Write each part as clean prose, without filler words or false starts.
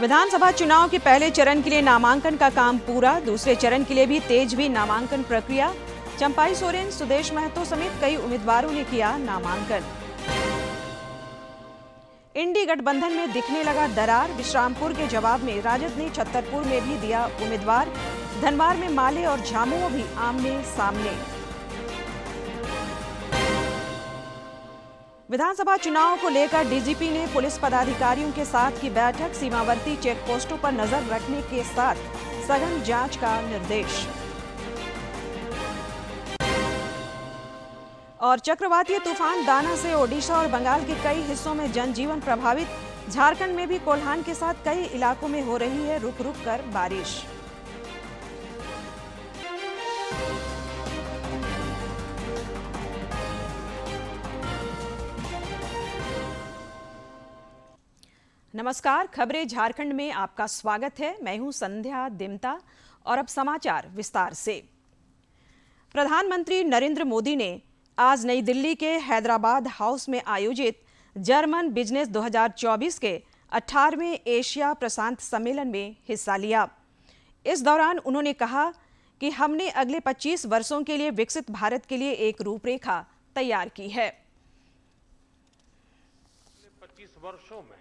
विधानसभा चुनाव के पहले चरण के लिए नामांकन का काम पूरा, दूसरे चरण के लिए भी तेज हुई नामांकन प्रक्रिया। चंपाई सोरेन, सुदेश महतो समेत कई उम्मीदवारों ने किया नामांकन। इंडी गठबंधन में दिखने लगा दरार, विश्रामपुर के जवाब में राजद ने छतरपुर में भी दिया उम्मीदवार। धनबाद में माले और झामुमो भी आमने सामने। विधानसभा चुनाव को लेकर डीजीपी ने पुलिस पदाधिकारियों के साथ की बैठक, सीमावर्ती चेक पोस्टों पर नजर रखने के साथ सघन जांच का निर्देश। और चक्रवातीय तूफान दाना से ओडिशा और बंगाल के कई हिस्सों में जनजीवन प्रभावित। झारखंड में भी कोल्हान के साथ कई इलाकों में हो रही है रुक रुक कर बारिश। नमस्कार, खबरें झारखंड में आपका स्वागत है। मैं हूं संध्या दिमता और अब समाचार विस्तार से। प्रधानमंत्री नरेंद्र मोदी ने आज नई दिल्ली के हैदराबाद हाउस में आयोजित जर्मन बिजनेस 2024 के 18वें एशिया प्रशांत सम्मेलन में हिस्सा लिया। इस दौरान उन्होंने कहा कि हमने अगले 25 वर्षों के लिए विकसित भारत के लिए एक रूपरेखा तैयार की है। 25 वर्षों में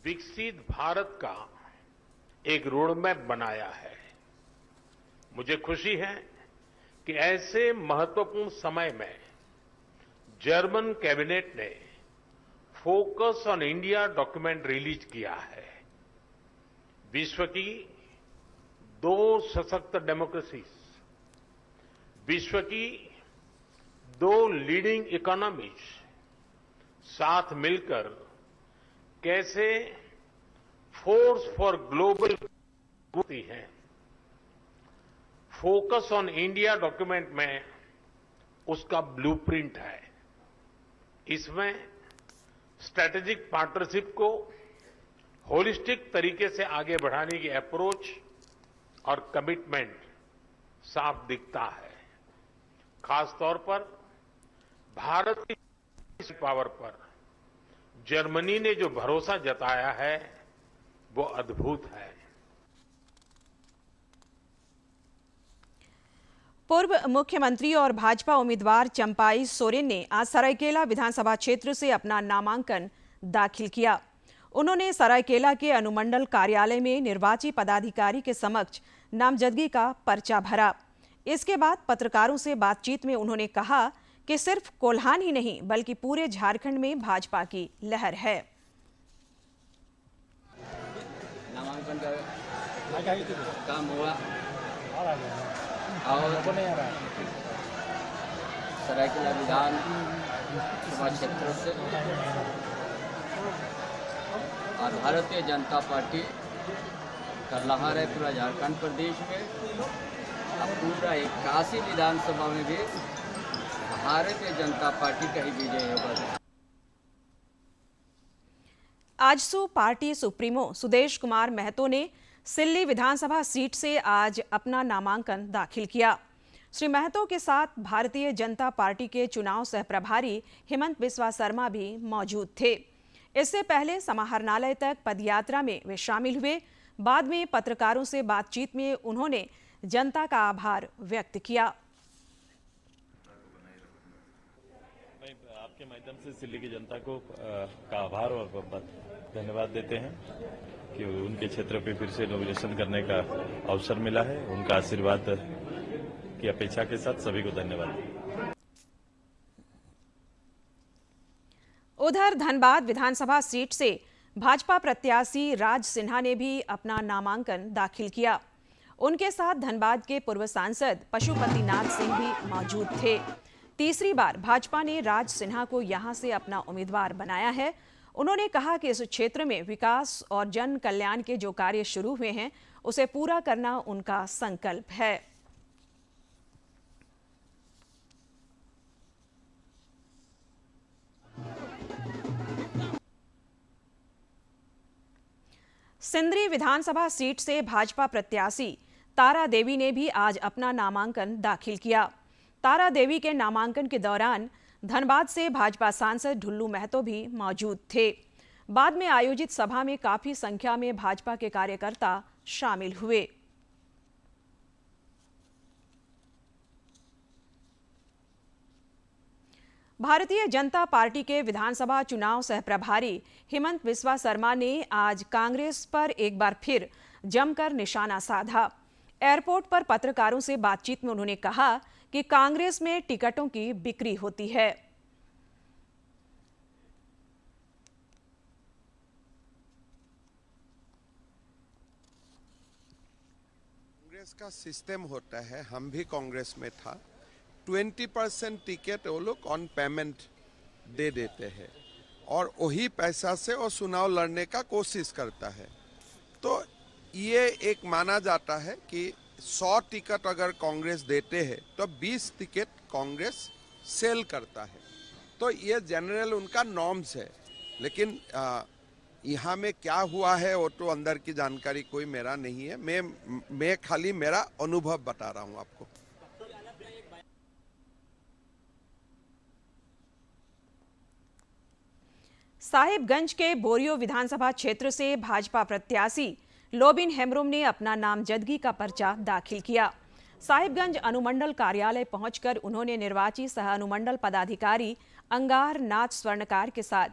विकसित भारत का एक रोडमैप बनाया है। मुझे खुशी है कि ऐसे महत्वपूर्ण समय में जर्मन कैबिनेट ने focus on India document release किया है। विश्व की 2 सशक्त डेमोक्रेसीज, विश्व की 2 लीडिंग इकोनॉमीज साथ मिलकर कैसे फोर्स फॉर ग्लोबल होती है। फोकस ऑन इंडिया डॉक्यूमेंट में उसका ब्लूप्रिंट है। इसमें स्ट्रेटेजिक पार्टनरशिप को होलिस्टिक तरीके से आगे बढ़ाने की अप्रोच और कमिटमेंट साफ दिखता है। खासतौर पर भारत की पावर पर जर्मनी ने जो भरोसा जताया है वो अद्भुत है। पूर्व मुख्यमंत्री और भाजपा उम्मीदवार चंपाई सोरेन ने आज सरायकेला विधानसभा क्षेत्र से अपना नामांकन दाखिल किया। उन्होंने सरायकेला के अनुमंडल कार्यालय में निर्वाची पदाधिकारी के समक्ष नामजदगी का पर्चा भरा। इसके बाद पत्रकारों से बातचीत में उन्होंने कहा कि सिर्फ कोल्हान ही नहीं बल्कि पूरे झारखंड में भाजपा की लहर है। नामांकन का काम हुआ और सरायकेला विधानसभा क्षेत्र से और भारतीय जनता पार्टी का लहर है पूरा झारखंड प्रदेश में और पूरा 81 विधानसभा में भी भारतीय जनता पार्टी का ही विजय होगा। आजसू पार्टी सुप्रीमो सुदेश कुमार महतो ने सिल्ली विधानसभा सीट से आज अपना नामांकन दाखिल किया। श्री महतो के साथ भारतीय जनता पार्टी के चुनाव सह प्रभारी हेमंत बिस्वा शर्मा भी मौजूद थे। इससे पहले समाहरणालय तक पदयात्रा में वे शामिल हुए। बाद में पत्रकारों से बातचीत में उन्होंने जनता का आभार व्यक्त किया। आपके माध्यम से सिल्ली की जनता को का आभार और धन्यवाद देते हैं कि उनके क्षेत्र पे फिर से नॉमिनेशन करने का अवसर मिला है। उनका आशीर्वाद की अपेक्षा के साथ सभी को धन्यवाद। उधर धनबाद विधानसभा सीट से भाजपा प्रत्याशी राज सिन्हा ने भी अपना नामांकन दाखिल किया। उनके साथ धनबाद के पूर्व सांसद पशुपतिनाथ सिंह भी मौजूद थे। तीसरी बार भाजपा ने राज सिन्हा को यहां से अपना उम्मीदवार बनाया है। उन्होंने कहा कि इस क्षेत्र में विकास और जन कल्याण के जो कार्य शुरू हुए हैं उसे पूरा करना उनका संकल्प है। सिंदरी विधानसभा सीट से भाजपा प्रत्याशी तारा देवी ने भी आज अपना नामांकन दाखिल किया। तारा देवी के नामांकन के दौरान धनबाद से भाजपा सांसद ढुल्लू महतो भी मौजूद थे। बाद में आयोजित सभा में काफी संख्या में भाजपा के कार्यकर्ता शामिल हुए। भारतीय जनता पार्टी के विधानसभा चुनाव सहप्रभारी हेमंत बिस्वा शर्मा ने आज कांग्रेस पर एक बार फिर जमकर निशाना साधा। एयरपोर्ट पर पत्रकारों से बातचीत में उन्होंने कहा कि कांग्रेस में टिकटों की बिक्री होती है। कांग्रेस का सिस्टम होता है, हम भी कांग्रेस में था, 20% टिकट वो लोग ऑन पेमेंट दे देते हैं और वही पैसा से वो चुनाव लड़ने का कोशिश करता है। तो ये एक माना जाता है कि 100 टिकट अगर कांग्रेस देते हैं तो 20 टिकट कांग्रेस सेल करता है। तो ये जनरल उनका नॉर्म्स है, लेकिन यहाँ में क्या हुआ है वो तो अंदर की जानकारी कोई मेरा नहीं है। मैं खाली मेरा अनुभव बता रहा हूँ आपको। साहिबगंज के बोरियो विधानसभा क्षेत्र से भाजपा प्रत्याशी लोबिन हेम्ब्रोम ने अपना नामजदगी का पर्चा दाखिल किया। साहिबगंज अनुमंडल कार्यालय पहुंचकर उन्होंने निर्वाची सह अनुमंडल पदाधिकारी अंगार नाथ स्वर्णकार के साथ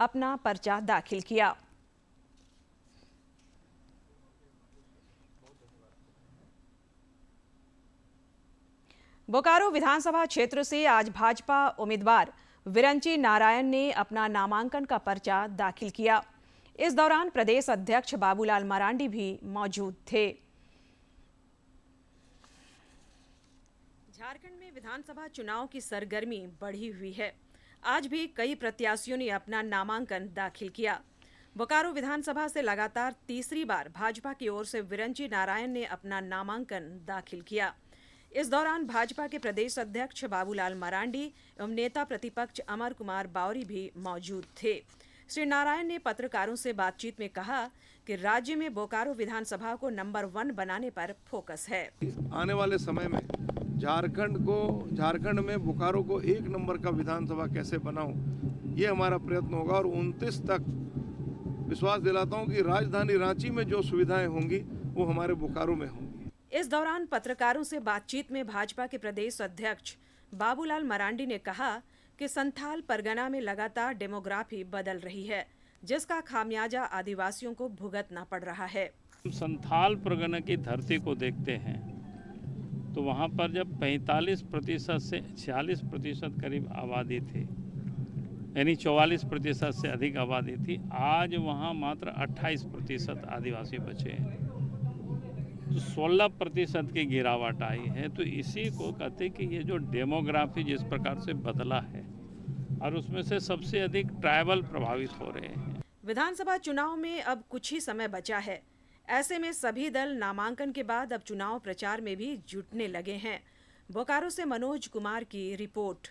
अपना पर्चा दाखिल किया। बोकारो विधानसभा क्षेत्र से आज भाजपा उम्मीदवार विरंची नारायण ने अपना नामांकन का पर्चा दाखिल किया। इस दौरान प्रदेश अध्यक्ष बाबूलाल मरांडी भी मौजूद थे। झारखंड में विधानसभा चुनाव की सरगर्मी बढ़ी हुई है। आज भी कई प्रत्याशियों ने अपना नामांकन दाखिल किया। बोकारो विधानसभा से लगातार तीसरी बार भाजपा की ओर से विरंची नारायण ने अपना नामांकन दाखिल किया। इस दौरान भाजपा के प्रदेश अध्यक्ष बाबूलाल मरांडी एवं नेता प्रतिपक्ष अमर कुमार बावरी भी मौजूद थे। श्री नारायण ने पत्रकारों से बातचीत में कहा कि राज्य में बोकारो विधानसभा को नंबर 1 बनाने पर फोकस है। आने वाले समय में झारखंड में बोकारो को 1 नंबर का विधानसभा कैसे बनाऊं, ये हमारा प्रयत्न होगा और 29 तक विश्वास दिलाता हूं कि राजधानी रांची में जो सुविधाएं होंगी वो हमारे बोकारो में होंगी। इस दौरान पत्रकारों से बातचीत में भाजपा के प्रदेश अध्यक्ष बाबूलाल मरांडी ने कहा कि संथाल परगना में लगातार डेमोग्राफी बदल रही है, जिसका खामियाजा आदिवासियों को भुगतना पड़ रहा है। संथाल परगना की धरती को देखते हैं तो वहाँ पर जब 45% से 46% करीब आबादी थी, यानी 44% से अधिक आबादी थी, आज वहाँ मात्र 28% आदिवासी बचे हैं। तो 16% की गिरावट आई है। तो इसी को कहते कि ये जो डेमोग्राफी जिस प्रकार से बदला है और उसमें से सबसे अधिक ट्राइबल प्रभावित हो रहे हैं। विधानसभा चुनाव में अब कुछ ही समय बचा है। ऐसे में सभी दल नामांकन के बाद अब चुनाव प्रचार में भी जुटने लगे हैं। बोकारो से मनोज कुमार की रिपोर्ट।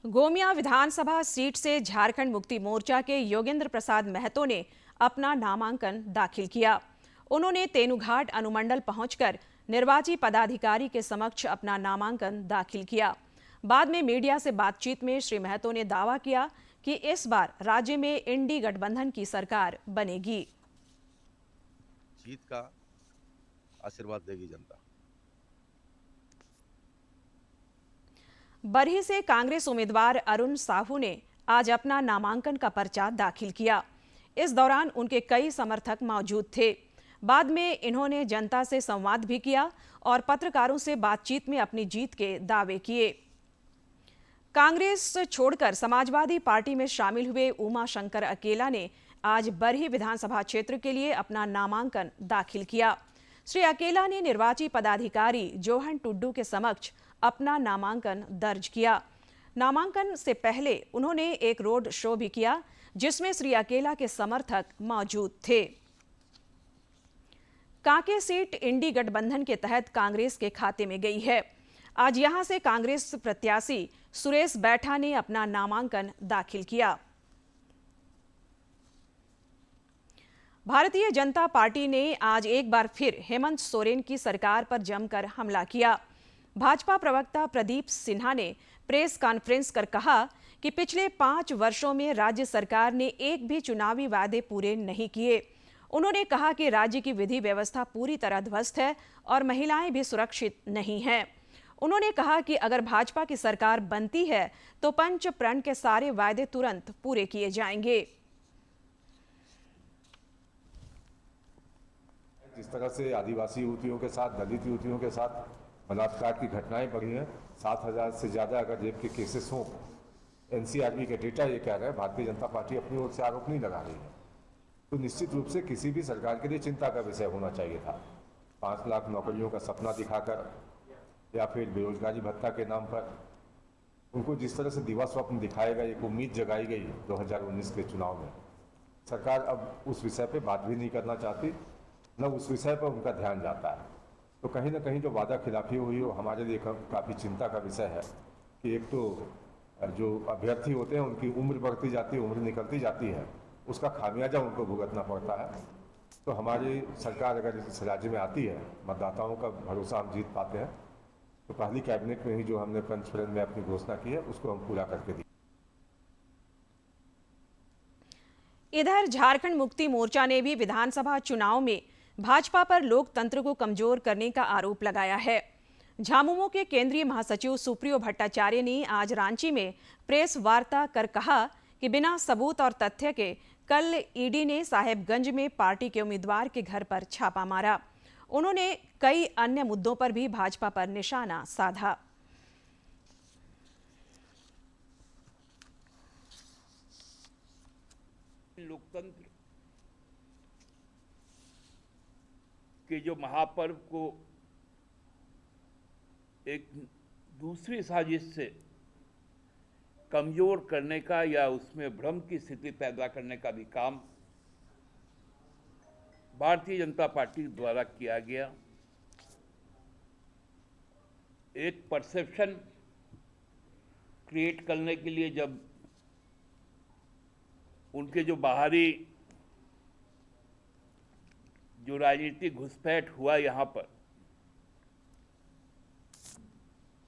गोमिया विधानसभा सीट से झारखंड मुक्ति मोर्चा के योगेंद्र प्रसाद महतो ने अपना नामांकन दाखिल किया। उन्होंने तेनुघाट अनुमंडल पहुंचकर निर्वाची पदाधिकारी के समक्ष अपना नामांकन दाखिल किया। बाद में मीडिया से बातचीत में श्री महतो ने दावा किया कि इस बार राज्य में इंडी गठबंधन की सरकार बनेगी। जीत का आशीर्वाद देगी जनता। बरही से कांग्रेस उम्मीदवार अरुण साहू ने आज अपना नामांकन का पर्चा दाखिल किया। इस दौरान उनके कई समर्थक मौजूद थे। बाद में इन्होंने जनता से संवाद भी किया और पत्रकारों से बातचीत में अपनी जीत के दावे किए। कांग्रेस छोड़कर समाजवादी पार्टी में शामिल हुए उमा शंकर अकेला ने आज बरही विधानसभा क्षेत्र के लिए अपना नामांकन दाखिल किया। श्री अकेला ने निर्वाची पदाधिकारी जोहन टुड्डू के समक्ष अपना नामांकन दर्ज किया। नामांकन से पहले उन्होंने एक रोड शो भी किया, जिसमें श्री अकेला के समर्थक मौजूद थे। कांके सीट इंडी गठबंधन के तहत कांग्रेस के खाते में गई है। आज यहां से कांग्रेस प्रत्याशी सुरेश बैठा ने अपना नामांकन दाखिल किया। भारतीय जनता पार्टी ने आज एक बार फिर हेमंत सोरेन की सरकार पर जमकर हमला किया। भाजपा प्रवक्ता प्रदीप सिन्हा ने प्रेस कॉन्फ्रेंस कर कहा कि पिछले 5 वर्षों में राज्य सरकार ने एक भी चुनावी वादे पूरे नहीं किए। उन्होंने कहा कि राज्य की विधि व्यवस्था पूरी तरह ध्वस्त है और महिलाएं भी सुरक्षित नहीं हैं। उन्होंने कहा कि अगर भाजपा की सरकार बनती है तो पंच प्रण के सारे वायदे तुरंत पूरे किए जाएंगे। जिस तरह से आदिवासी युवतियों के साथ, दलित युवतियों के साथ बलात्कार की घटनाएं बढ़ी हैं, 7,000 से ज़्यादा अगर रेप के केसेस हों, एनसीआरबी के डेटा ये कह रहा है, भारतीय जनता पार्टी अपनी ओर से आरोप नहीं लगा रही है, तो निश्चित रूप से किसी भी सरकार के लिए चिंता का विषय होना चाहिए था। 5 लाख नौकरियों का सपना दिखाकर या फिर बेरोजगारी भत्ता के नाम पर उनको जिस तरह से दिवा स्वप्न दिखाएगा, एक उम्मीद जगाई गई 2019 के चुनाव में, सरकार अब उस विषय पे बात भी नहीं करना चाहती, न उस विषय पर उनका ध्यान जाता है। तो कहीं ना कहीं जो वादा खिलाफी हुई हो हमारे लिए काफ़ी चिंता का विषय है कि एक तो जो अभ्यर्थी होते हैं उनकी उम्र बढ़ती जाती है, उम्र निकलती जाती है, उसका खामियाजा उनको भुगतना पड़ता है। तो हमारी सरकार अगर इस राज्य में आती है, मतदाताओं का भरोसा हम जीत पाते हैं, तो पहली कैबिनेट में ही जो हमने पंच प्रण में अपनी घोषणा की है उसको हम पूरा करके दी। इधर झारखंड मुक्ति मोर्चा ने भी विधानसभा चुनाव में भाजपा पर लोकतंत्र को कमजोर करने का आरोप लगाया है। झामुमो के केंद्रीय महासचिव सुप्रियो भट्टाचार्य ने आज रांची में प्रेस वार्ता कर कहा कि बिना सबूत और तथ्य के कल ईडी ने साहेबगंज में पार्टी के उम्मीदवार के घर पर छापा मारा। उन्होंने कई अन्य मुद्दों पर भी भाजपा पर निशाना साधा। लोकतंत्र के जो महापर्व को एक दूसरी साजिश से कमजोर करने का या उसमें भ्रम की स्थिति पैदा करने का भी काम भारतीय जनता पार्टी द्वारा किया गया। एक परसेप्शन क्रिएट करने के लिए जब उनके जो बाहरी जो राजनीतिक घुसपैठ हुआ यहाँ पर,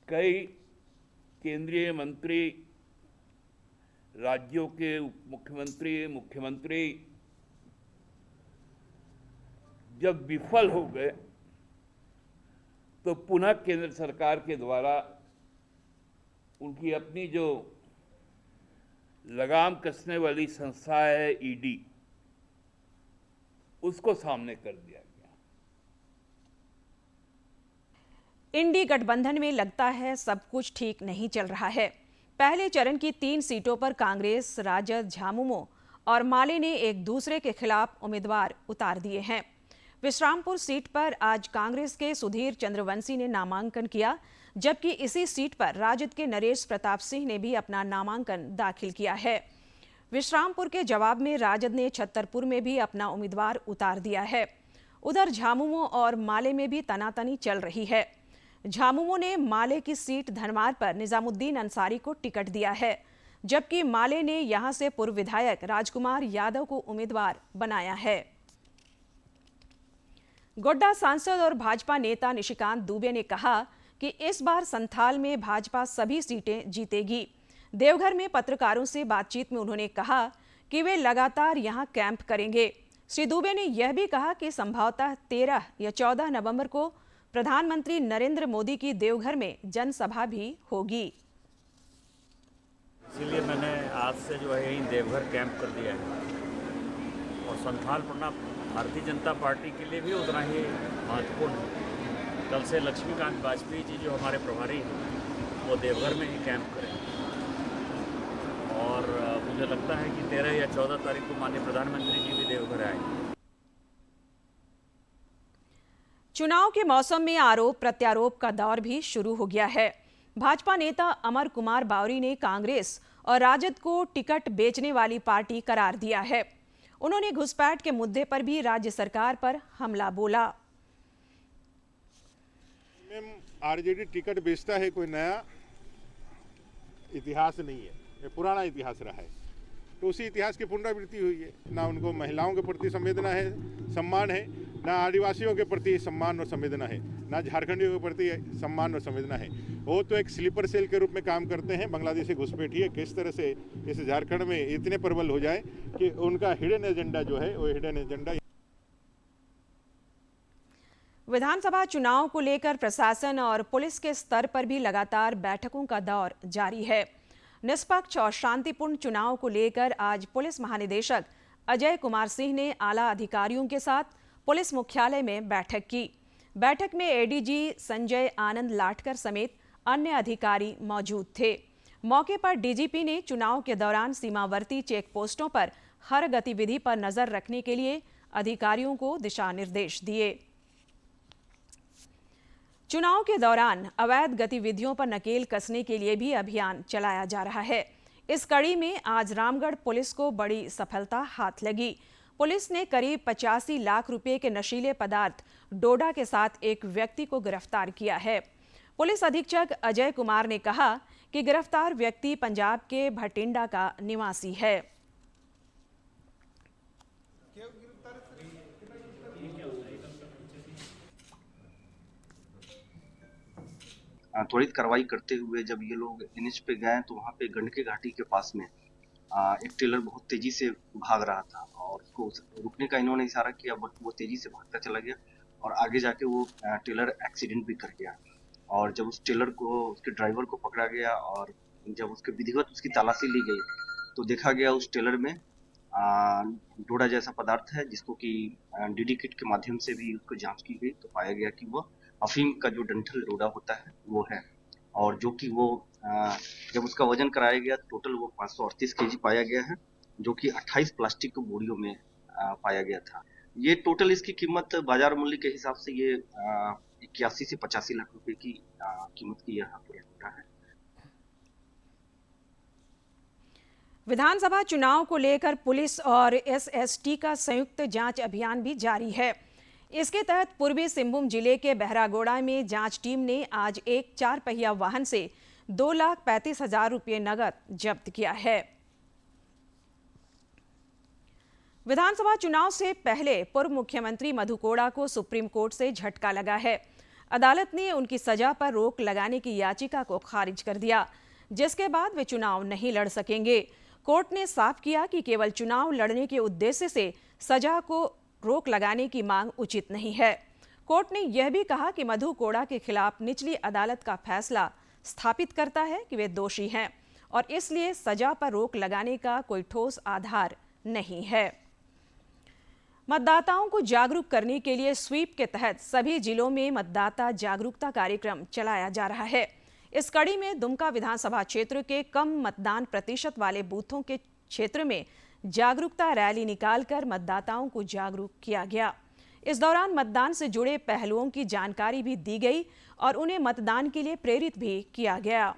कई केंद्रीय मंत्री, राज्यों के उप मुख्यमंत्री, मुख्यमंत्री जब विफल हो गए तो पुनः केंद्र सरकार के द्वारा उनकी अपनी जो लगाम कसने वाली संस्था है ईडी, उसको सामने कर दिया गया। इंडी गठबंधन में लगता है सब कुछ ठीक नहीं चल रहा है। पहले चरण की 3 सीटों पर कांग्रेस, राजद, झामुमो और माले ने एक दूसरे के खिलाफ उम्मीदवार उतार दिए हैं। विश्रामपुर सीट पर आज कांग्रेस के सुधीर चंद्रवंशी ने नामांकन किया, जबकि इसी सीट पर राजद के नरेश प्रताप सिंह ने भी अपना नामांकन दाखिल किया है। विश्रामपुर के जवाब में राजद ने छतरपुर में भी अपना उम्मीदवार उतार दिया है। उधर झामुमो और माले में भी तनातनी चल रही है। झामुमो ने माले की सीट धनवार पर निजामुद्दीन अंसारी को टिकट दिया है, जबकि माले ने यहां से पूर्व विधायक राजकुमार यादव को उम्मीदवार बनाया है। गोड्डा सांसद और भाजपा नेता निशिकांत दुबे ने कहा कि इस बार संथाल में भाजपा सभी सीटें जीतेगी। देवघर में पत्रकारों से बातचीत में उन्होंने कहा कि वे लगातार यहां कैंप करेंगे। श्री दुबे ने यह भी कहा कि संभवतः 13 या 14 नवंबर को प्रधानमंत्री नरेंद्र मोदी की देवघर में जनसभा भी होगी। इसीलिए मैंने आज से जो है यहीं देवघर कैंप कर दिया है और संथाल पढ़ना भारतीय जनता पार्टी के लिए भी उतना ही महत्वपूर्ण है। कल से लक्ष्मीकांत वाजपेयी जी जो हमारे प्रभारी हैं वो देवघर में ही कैंप करेंगे और मुझे लगता है कि 13 या 14 तारीख को माननीय प्रधानमंत्री जी भी देवघर आएंगे। चुनाव के मौसम में आरोप प्रत्यारोप का दौर भी शुरू हो गया है। भाजपा नेता अमर कुमार बावरी ने कांग्रेस और राजद को टिकट बेचने वाली पार्टी करार दिया है। उन्होंने घुसपैठ के मुद्दे पर भी राज्य सरकार पर हमला बोला। आरजेडी टिकट बेचता है, कोई नया इतिहास नहीं है, ये पुराना इतिहास रहा है। तो उसी इतिहास की पुनरावृत्ति हुई है। ना उनको महिलाओं के प्रति संवेदना है, सम्मान है, ना आदिवासियों के प्रति सम्मान और संवेदना है, ना झारखंडियों के प्रति सम्मान और संवेदना है। वो तो एक स्लीपर सेल के रूप में काम करते हैं। बांग्लादेशी घुसपैठिए किस तरह से इस झारखंड में इतने प्रबल हो जाए कि उनका हिडन एजेंडा जो है वो हिडन एजेंडा। विधानसभा चुनाव को लेकर प्रशासन और पुलिस के स्तर पर भी लगातार बैठकों का दौर जारी है। निष्पक्ष और शांतिपूर्ण चुनाव को लेकर आज पुलिस महानिदेशक अजय कुमार सिंह ने आला अधिकारियों के साथ पुलिस मुख्यालय में बैठक की। बैठक में एडीजी संजय आनंद लाटकर समेत अन्य अधिकारी मौजूद थे। मौके पर डीजीपी ने चुनाव के दौरान सीमावर्ती चेक पोस्टों पर हर गतिविधि पर नजर रखने के लिए अधिकारियों को दिशा निर्देश दिए। चुनाव के दौरान अवैध गतिविधियों पर नकेल कसने के लिए भी अभियान चलाया जा रहा है। इस कड़ी में आज रामगढ़ पुलिस को बड़ी सफलता हाथ लगी। पुलिस ने करीब 85 लाख रुपए के नशीले पदार्थ डोडा के साथ एक व्यक्ति को गिरफ्तार किया है। पुलिस अधीक्षक अजय कुमार ने कहा कि गिरफ्तार व्यक्ति पंजाब के भटिंडा का निवासी है। त्वरित कार्रवाई करते हुए जब ये लोग एनएच पे गए तो वहाँ पे गंडकी घाटी के पास में एक टेलर बहुत तेजी से भाग रहा था और उसको रुकने का इन्होंने इशारा किया, बट वो तेजी से भागता चला गया और आगे जाके वो टेलर एक्सीडेंट भी कर गया। और जब उस टेलर को, उसके ड्राइवर को पकड़ा गया और जब उसके विधिवत उसकी तलाशी ली गई तो देखा गया उस टेलर में डोडा जैसा पदार्थ है, जिसको कि डीडी किट के माध्यम से भी उसको जांच की गई तो पाया गया कि वो अफीम का जो डंठल डोडा होता है वो है। और जो कि वो जब उसका वजन कराया गया टोटल वो 538 केजी पाया गया है, जो कि 28 प्लास्टिक के बोरियों में पाया गया था। ये टोटल इसकी कीमत बाजार मूल्य के हिसाब से ये 81 से 85 लाख रुपए की कीमत की यह डोडा है। विधानसभा चुनाव को लेकर पुलिस और एसएसटी का संयुक्त जांच अभियान भी जारी है। इसके तहत पूर्वी सिंहभूम जिले के बहरागोड़ा में जांच टीम ने आज एक 4 पहिया वाहन से 2,35,000 रुपये नकद जब्त किया है। विधानसभा चुनाव से पहले पूर्व मुख्यमंत्री मधु कोड़ा को सुप्रीम कोर्ट से झटका लगा है। अदालत ने उनकी सजा पर रोक लगाने की याचिका को खारिज कर दिया, जिसके बाद वे चुनाव नहीं लड़ सकेंगे। कोर्ट ने साफ किया कि केवल चुनाव लड़ने के उद्देश्य से सजा को रोक लगाने की मांग उचित नहीं है। कोर्ट ने यह भी कहा कि मधु कोड़ा के खिलाफ निचली अदालत का फैसला स्थापित करता है कि वे दोषी हैं और इसलिए सजा पर रोक लगाने का कोई ठोस आधार नहीं है। मतदाताओं को जागरूक करने के लिए स्वीप के तहत सभी जिलों में मतदाता जागरूकता कार्यक्रम चलाया जा रहा है। इस कड़ी में दुमका विधानसभा क्षेत्र के कम मतदान प्रतिशत वाले बूथों के क्षेत्र में जागरूकता रैली निकालकर मतदाताओं को जागरूक किया गया। इस दौरान मतदान से जुड़े पहलुओं की जानकारी भी दी गई और उन्हें मतदान के लिए प्रेरित भी किया गया।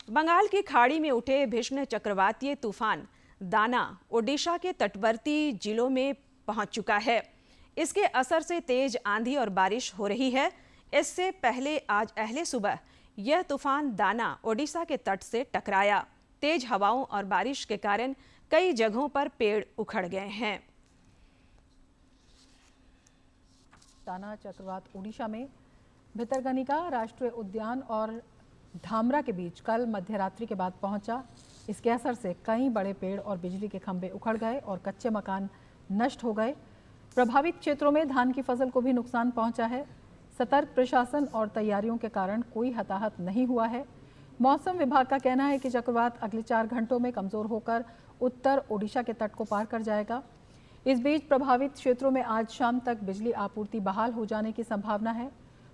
बंगाल की खाड़ी में उठे भीषण चक्रवातीय तूफान दाना ओडिशा के तटवर्ती जिलों में पहुंच चुका है। इसके असर से तेज आंधी और बारिश हो रही है। इससे पहले आज अहले सुबह यह तूफान दाना ओडिशा के तट से टकराया। तेज हवाओं और बारिश के कारण कई जगहों पर पेड़ उखड़ गए हैं। दाना चक्रवात ओडिशा में भितरकनिका राष्ट्रीय उद्यान और धामरा के बीच कल मध्यरात्रि के बाद पहुंचा। इसके असर से कई बड़े पेड़ और बिजली के खंभे उखड़ गए और कच्चे मकान नष्ट हो गए। प्रभावित क्षेत्रों में धान की फसल को भी नुकसान पहुंचा है। सतर्क प्रशासन और तैयारियों के कारण कोई हताहत नहीं हुआ है। मौसम विभाग का कहना है कि चक्रवात अगले 4 घंटों में कमजोर होकर उत्तर ओडिशा के तट को पार कर जाएगा। इस बीच प्रभावित क्षेत्रों में आज शाम तक बिजली आपूर्ति बहाल हो जाने की संभावना है।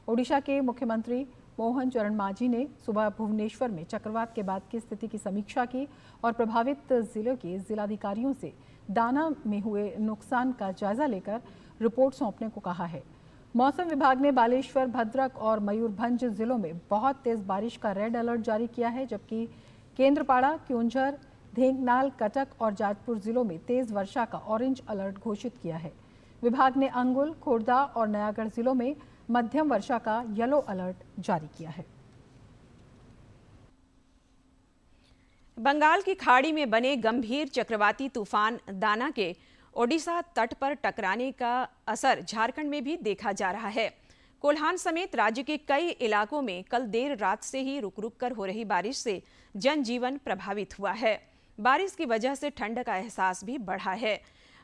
ओडिशा के मुख्यमंत्री मोहन चरण मांझी ने सुबह भुवनेश्वर में चक्रवात के बाद की स्थिति की समीक्षा की और प्रभावित जिलों के जिलाधिकारियों से दाना में हुए नुकसान का जायजा लेकर रिपोर्ट सौंपने को कहा है। मौसम विभाग ने बालेश्वर, भद्रक और मयूरभंज जिलों में बहुत तेज बारिश का रेड अलर्ट जारी किया है, जबकि केंद्रपाड़ा, क्योंझर, ढेंकनाल, कटक और जाजपुर जिलों में तेज वर्षा का ऑरेंज अलर्ट घोषित किया है। विभाग ने अंगुल, खोर्दा और नयागढ़ जिलों में मध्यम वर्षा का येलो अलर्ट जारी किया है। बंगाल की खाड़ी में बने गंभीर चक्रवाती तूफान दाना के ओडिशा तट पर टकराने का असर झारखंड में भी देखा जा रहा है। कोल्हान समेत राज्य के कई इलाकों में कल देर रात से ही रुक रुक कर हो रही बारिश से जनजीवन प्रभावित हुआ है। बारिश की वजह से ठंड का एहसास भी बढ़ा है।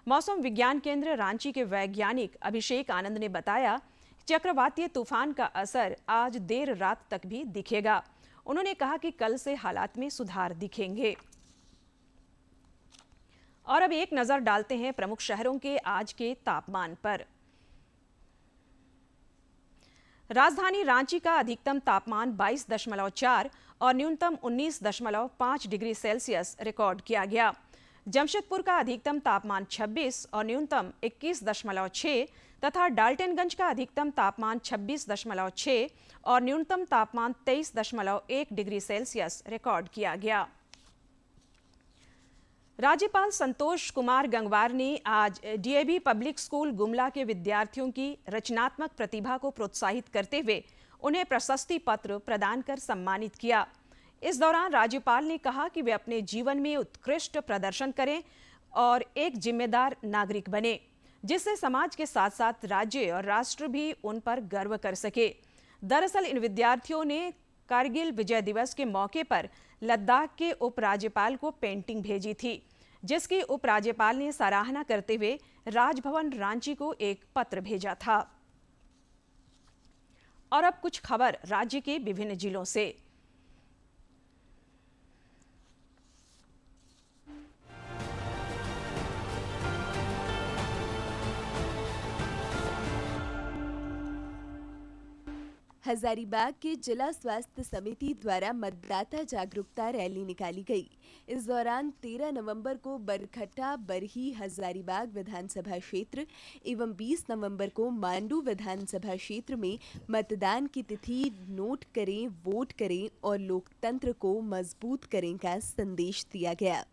मौसम विज्ञान केंद्र रांची के वैज्ञानिक अभिषेक आनंद ने बताया, चक्रवातीय तूफान का असर आज देर रात तक भी दिखेगा। उन्होंने कहा कि कल से हालात में सुधार दिखेंगे। और अब एक नजर डालते हैं प्रमुख शहरों के आज के तापमान पर। राजधानी रांची का अधिकतम तापमान 22.4 और न्यूनतम 19.5 डिग्री सेल्सियस रिकॉर्ड किया गया। जमशेदपुर का अधिकतम तापमान 26 और न्यूनतम 21.6 तथा डाल्टनगंज का अधिकतम तापमान 26.6 और न्यूनतम तापमान 23.1 डिग्री सेल्सियस रिकॉर्ड किया गया। राज्यपाल संतोष कुमार गंगवार ने आज डीएवी पब्लिक स्कूल गुमला के विद्यार्थियों की रचनात्मक प्रतिभा को प्रोत्साहित करते हुए उन्हें प्रशस्ति पत्र प्रदान कर सम्मानित किया। इस दौरान राज्यपाल ने कहा कि वे अपने जीवन में उत्कृष्ट प्रदर्शन करें और एक जिम्मेदार नागरिक बने, जिससे समाज के साथ साथ राज्य और राष्ट्र भी उन पर गर्व कर सके। दरअसल इन विद्यार्थियों ने कारगिल विजय दिवस के मौके पर लद्दाख के उपराज्यपाल को पेंटिंग भेजी थी, जिसकी उपराज्यपाल ने सराहना करते हुए राजभवन रांची को एक पत्र भेजा था। और अब कुछ खबर राज्य के विभिन्न जिलों से। हजारीबाग के जिला स्वास्थ्य समिति द्वारा मतदाता जागरूकता रैली निकाली गई। इस दौरान 13 नवंबर को बरखट्टा, बरही, हजारीबाग विधानसभा क्षेत्र एवं 20 नवंबर को मांडू विधानसभा क्षेत्र में मतदान की तिथि नोट करें, वोट करें और लोकतंत्र को मजबूत करें का संदेश दिया गया।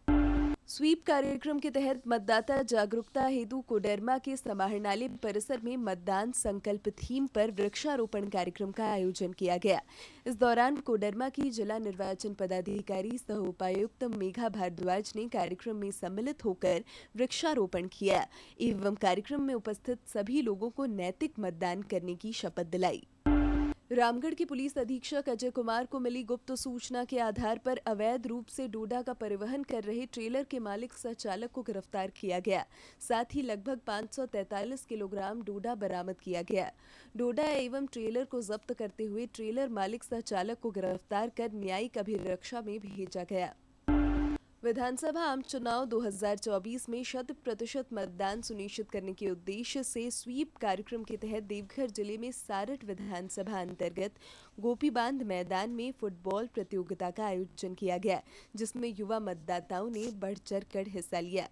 स्वीप कार्यक्रम के तहत मतदाता जागरूकता हेतु कोडरमा के समाहरणालय परिसर में मतदान संकल्प थीम पर वृक्षारोपण कार्यक्रम का आयोजन किया गया। इस दौरान कोडरमा की जिला निर्वाचन पदाधिकारी सह उपायुक्त मेघा भारद्वाज ने कार्यक्रम में सम्मिलित होकर वृक्षारोपण किया एवं कार्यक्रम में उपस्थित सभी लोगों को नैतिक मतदान करने की शपथ दिलाई। रामगढ़ के पुलिस अधीक्षक अजय कुमार को मिली गुप्त सूचना के आधार पर अवैध रूप से डोडा का परिवहन कर रहे ट्रेलर के मालिक सह चालक को गिरफ्तार किया गया। साथ ही लगभग 543 किलोग्राम डोडा बरामद किया गया। डोडा एवं ट्रेलर को जब्त करते हुए ट्रेलर मालिक सह चालक को गिरफ्तार कर न्यायिक अभिरक्षा में भेजा गया। विधानसभा आम चुनाव 2024 में 100% मतदान सुनिश्चित करने के उद्देश्य से स्वीप कार्यक्रम के तहत देवघर जिले में सारठ विधानसभा अंतर्गत गोपीबांध मैदान में फुटबॉल प्रतियोगिता का आयोजन किया गया, जिसमें युवा मतदाताओं ने बढ़ चढ़कर हिस्सा लिया।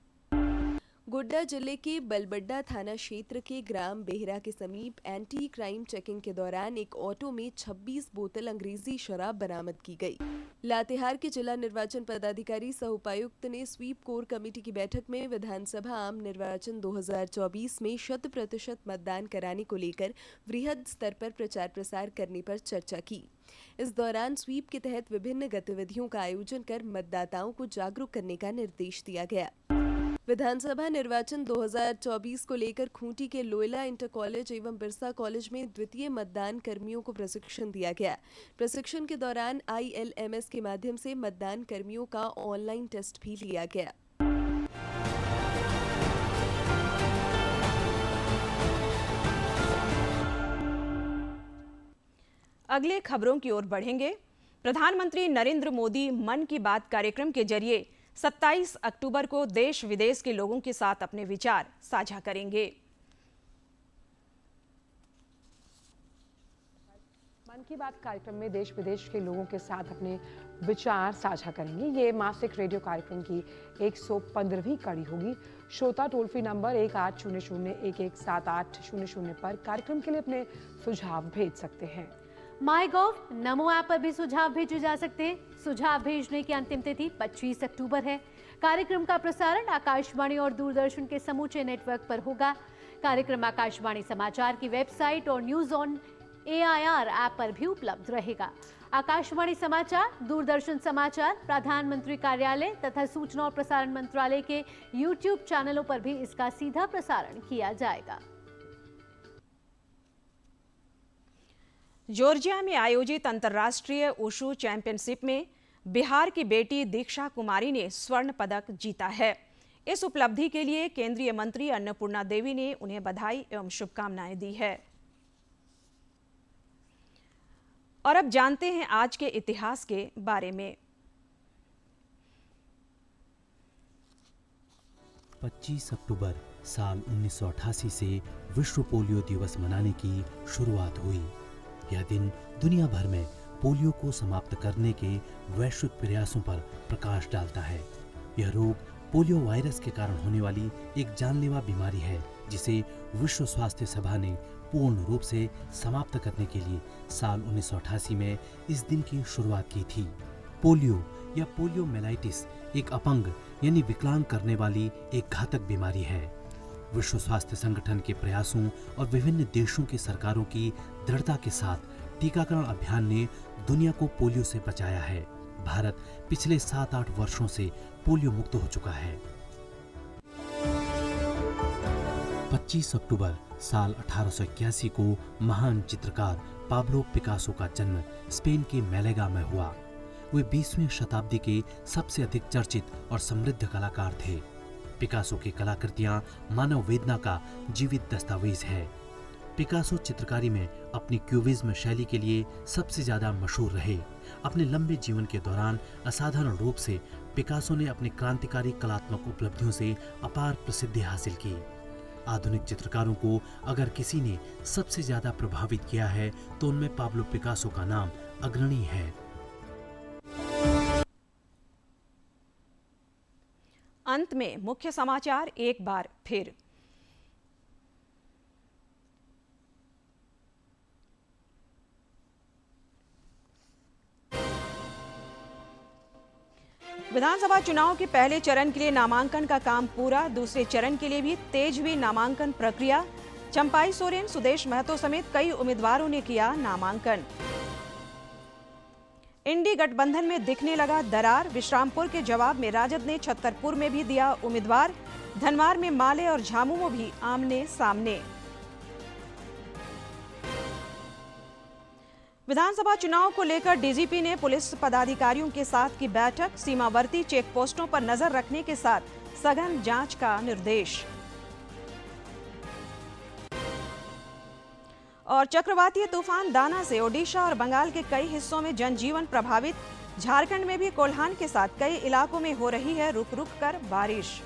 गोड्डा जिले के बलबड्डा थाना क्षेत्र के ग्राम बेहरा के समीप एंटी क्राइम चेकिंग के दौरान एक ऑटो में 26 बोतल अंग्रेजी शराब बरामद की गई। लातेहार के जिला निर्वाचन पदाधिकारी सह उपायुक्त ने स्वीप कोर कमेटी की बैठक में विधानसभा आम निर्वाचन 2024 में 100% मतदान कराने को लेकर वृहद स्तर पर प्रचार प्रसार करने पर चर्चा की। इस दौरान स्वीप के तहत विभिन्न गतिविधियों का आयोजन कर मतदाताओं को जागरूक करने का निर्देश दिया गया। विधानसभा निर्वाचन 2024 को लेकर खूंटी के लोयला इंटर कॉलेज एवं बिरसा कॉलेज में द्वितीय मतदान कर्मियों को प्रशिक्षण दिया गया। प्रशिक्षण के दौरान ILMS के माध्यम से मतदान कर्मियों का ऑनलाइन टेस्ट भी लिया गया। अगले खबरों की ओर बढ़ेंगे। प्रधानमंत्री नरेंद्र मोदी मन की बात कार्यक्रम के जरिए 27 अक्टूबर को देश विदेश के लोगों के साथ अपने विचार साझा करेंगे। मन की बात कार्यक्रम में देश विदेश के लोगों के साथ अपने विचार साझा करेंगे। ये मासिक रेडियो कार्यक्रम की 115वीं कड़ी होगी। श्रोता टोल फ्री नंबर 1800117800 पर कार्यक्रम के लिए अपने सुझाव भेज सकते हैं। माईगॉव, नमो ऐप पर भी सुझाव भेजे जा सकते हैं। सुझाव भेजने की अंतिम तिथि 25 अक्टूबर है। कार्यक्रम का प्रसारण आकाशवाणी और दूरदर्शन के समूचे नेटवर्क पर होगा। कार्यक्रम आकाशवाणी समाचार की वेबसाइट और न्यूज ऑन AIR ऐप पर भी उपलब्ध रहेगा। आकाशवाणी समाचार, दूरदर्शन समाचार, प्रधानमंत्री कार्यालय तथा सूचना और प्रसारण मंत्रालय के YouTube चैनलों पर भी इसका सीधा प्रसारण किया जाएगा। जॉर्जिया में आयोजित अंतर्राष्ट्रीय वुशु चैंपियनशिप में बिहार की बेटी दीक्षा कुमारी ने स्वर्ण पदक जीता है। इस उपलब्धि के लिए केंद्रीय मंत्री अन्नपूर्णा देवी ने उन्हें बधाई एवं शुभकामनाएं दी है। और अब जानते हैं आज के इतिहास के बारे में। 25 अक्टूबर साल 1988 से विश्व पोलियो दिवस मनाने की शुरुआत हुई। यह दिन दुनिया भर में पोलियो को समाप्त करने के वैश्विक प्रयासों पर प्रकाश डालता है। यह रोग पोलियो वायरस के कारण होने वाली एक जानलेवा बीमारी है, जिसे विश्व स्वास्थ्य सभा ने पूर्ण रूप से समाप्त करने के लिए साल 1988 में इस दिन की शुरुआत की थी। पोलियो या पोलियोमेलाइटिस एक अपंग यानी विकलांग करने वाली एक घातक बीमारी है। विश्व स्वास्थ्य संगठन के प्रयासों और विभिन्न देशों की सरकारों की दृढ़ता के साथ टीकाकरण अभियान ने दुनिया को पोलियो से बचाया है। भारत पिछले 7-8 वर्षों से पोलियो मुक्त हो चुका है। 25 अक्टूबर साल 1881 को महान चित्रकार पाब्लो पिकासो का जन्म स्पेन के मैलेगा में हुआ। वे 20वीं शताब्दी के सबसे अधिक चर्चित और समृद्ध कलाकार थे। पिकासो की कलाकृतियां मानव वेदना का जीवित दस्तावेज है। पिकासो चित्रकारी में अपनी क्यूबिज्म शैली के लिए सबसे ज्यादा मशहूर रहे। अपने लंबे जीवन के दौरान असाधारण रूप से पिकासो ने अपनी क्रांतिकारी कलात्मक उपलब्धियों से अपार प्रसिद्धि हासिल की। आधुनिक चित्रकारों को अगर किसी ने सबसे ज्यादा प्रभावित किया है तो उनमें पाब्लो पिकासो का नाम अग्रणी है। अंत में मुख्य समाचार एक बार फिर। विधानसभा चुनाव के पहले चरण के लिए नामांकन का काम पूरा। दूसरे चरण के लिए भी तेज हुई नामांकन प्रक्रिया। चंपाई सोरेन, सुदेश महतो समेत कई उम्मीदवारों ने किया नामांकन। इंडी गठबंधन में दिखने लगा दरार। विश्रामपुर के जवाब में राजद ने छतरपुर में भी दिया उम्मीदवार। धनवार में माले और झामुमो भी आमने सामने। विधानसभा चुनाव को लेकर डीजीपी ने पुलिस पदाधिकारियों के साथ की बैठक। सीमावर्ती चेक पोस्टों पर नजर रखने के साथ सघन जांच का निर्देश। और चक्रवातीय तूफान दाना से ओडिशा और बंगाल के कई हिस्सों में जनजीवन प्रभावित। झारखंड में भी कोल्हान के साथ कई इलाकों में हो रही है रुक रुक कर बारिश।